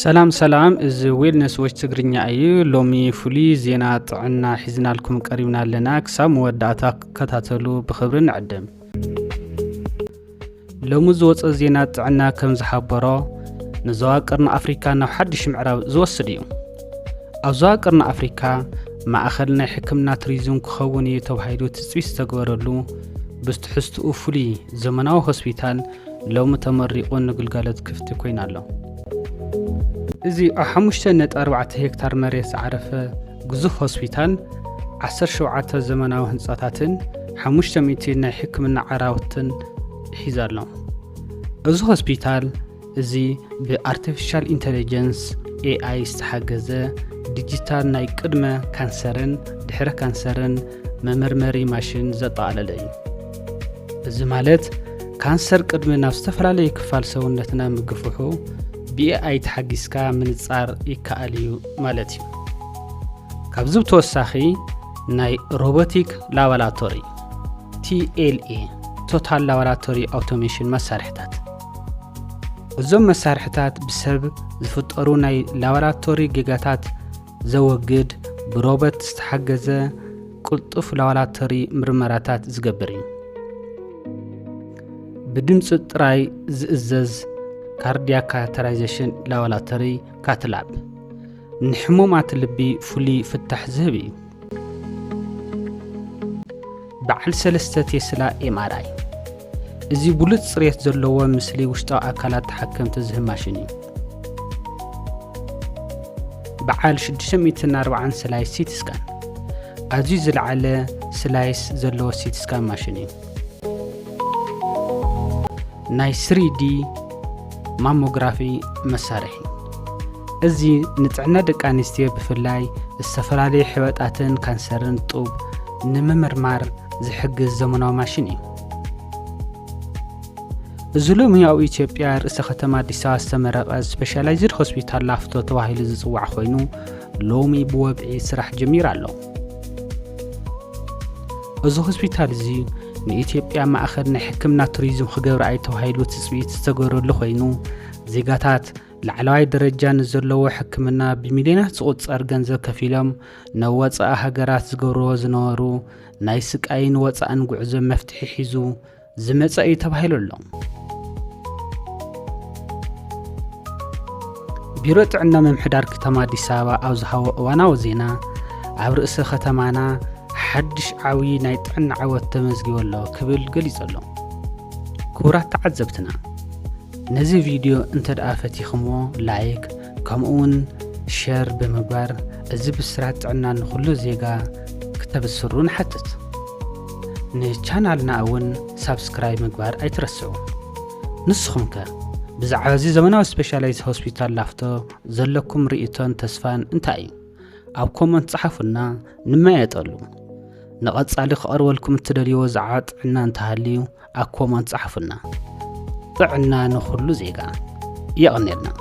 ሰላም እዚ ዌልነስ ዎች ትግርኛ እዩ ሎሚ ፉሊ ዜና ጥዕና ሒዝናልኩም ቀሪብና ኣለና ክሳብ መወዳእታ ከታተሉ ብኽብርን ዕድም ሎሚ ዝወፀ ዜና ጥዕና ከም ዝሓበሮ ንዞባ ቀርኒ ኣፍሪካ ናብ ሓድሽ ምዕራብ ዝወስድ እዩ ኣብ ዞባ ቀርኒ ኣፍሪካ ማእኸል ናይ ሕክምና ቱሪዝም ክኸውን እዩ ተባሂሉ ትፅቢት ዝተገበረሉ ብትሕዝትኡ ፉሊ ዘመናዊ ሆስፒታል ሎሚ ተመሪቑ ንግልጋሎት ክፍቲ ኮይኑ ኣሎ እዚ 5.4 ሄክታር መሬት ዝዓረፈ ግዙፍ ሆስፒታል 17 ዘመናዊ ህንጻታትን 500 ናይ ሕክምና ዓራውትን ሒዙ ኣሎ እዚ ሆስፒታል እዚ ብአርቲፊሻል ኢንተለጀንስ AI ዝተሓገዘ ዲጂታል ናይ ቅድመ ካንሰርን ድሕረ ካንሰርን መመርመሪ ማሽን ዘጠቓለለ እዩ እዚ ማለት ካንሰር ቅድሚ ናብ ዝተፈላለዩ ክፋል ሰውነትና ምግፍሑ بAI ተሓጊስካ ምንጻር ይከኣል እዩ ማለት እዩ ካብዚ ብተወሳኺ ናይ ሮቦቲክ ላቦራቶሪ TLA ቶታል ላቦራቶሪ አውቶሜሽን መሳርሕታት እዞም መሳርሕታት ብሰብ ዝፍጠሩ ናይ ላቦራቶሪ ጌጋታት ዘወግድ ብሮቦት ዝተሓገዘ ቁልጡፍ ላቦራቶሪ ምርመራታት ዝገብር እዩ ብድምፂ ጥራይ ዝእዘዝ ካርዲያክ ካተራይዜሽን ላቦራቶሪ ካትላብ ንሕሙማት ልቢ ፉሊ ፍታሕ ዝህብ እዩ በዓል 3 ቴስላ MRI እዚ ብሉጽ ጽሬት ዘለዎ ምስሊ ውሽጣዊ ኣካላት ተሓከምቲ ዝህብ ማሽን እዩ በዓል 640 ስላይስ ሲቲ ስካን ኣዝዩ ዝለዓለ ስላይስ ዘለዎ ሲቲ ስካን ማሽን እዩ ናይ 3D ማሞግራፊ መሳርሒ እዚ ንጥዕና ደቂ ኣንስትዮ ብፍላይ ዝተፈላለዩ ሕወጣትን ካንሰርን ጡብ ንምምርማር ዝሕግዝ ዘመናዊ ማሽን እዩ እዚ ሎሚ ኣብ ኢትዮጵያ ርእሰ ከተማ ኣዲስ ኣበባ ዝተመረቐ ስፔሻላይዝድ ሆስፒታል ላፍቶ ተባሂሉ ዝጽዋዕ ኮይኑ ሎሚ ብወብዒ ስራሕ ጀሚሩ ኣሎ እዚ ሆስፒታል እዚ ንኢትዮጵያ ማእኸል ናይ ሕክምና ቱሪዝም ክገብር ኣይ ተባሂሉ ትፅቢት ዝተገበረሉ ኮይኑ ዜጋታት ላዕለዋይ ደረጃ ንዘለዎ ሕክምና ብሚልዮናት ዝቑፀር ገንዘብ ከፊሎም ናብ ወፃኢ ሃገራት ዝገብርዎ ዝነበሩ ናይ ስቃይን ወፃእን ጉዕዞ መፍትሒ ሒዙ ዝመፀ እዩ ተባሂሉ ኣሎ ቢሮ ጥዕና ምምሕዳር ከተማ ኣዲስ ኣበባ ኣብ ዝሃቦ እዋናዊ ዜና ኣብ ርእሰ ከተማና ሓድሽ ዓብዪ ናይ ጥዕና ዓወት ተመዝጊቡ ኣሎ ክብል ገሊጹ ኣሎ ክቡራት ተዓዘብትና ነዚ ቪድዮ እንተደኣ ፈቲኽሞ ላይክ ከምኡውን ሼር ብምግባር እዚ ብስራት ጥዕና ንኹሉ ዜጋ ክተብስሩ ንሓትት ንቻናልና እውን ሳብስክራይብ ምግባር ኣይትረስዑ ንስኹም ከ ብዛዕባ እዚ ዘመናዊ ስፔሻላይዝ ሆስፒታል ላፍቶ ዘለኩም ርእቶን ተስፋን እንታይ እዩ ኣብ ኮመንት ጻሓፉና ንማየጠሉ نقصالي خقربلكم تدليو زعات عنا انتهاليو أكو من صحفنا طعنا نخلو زيغا يغنيلنا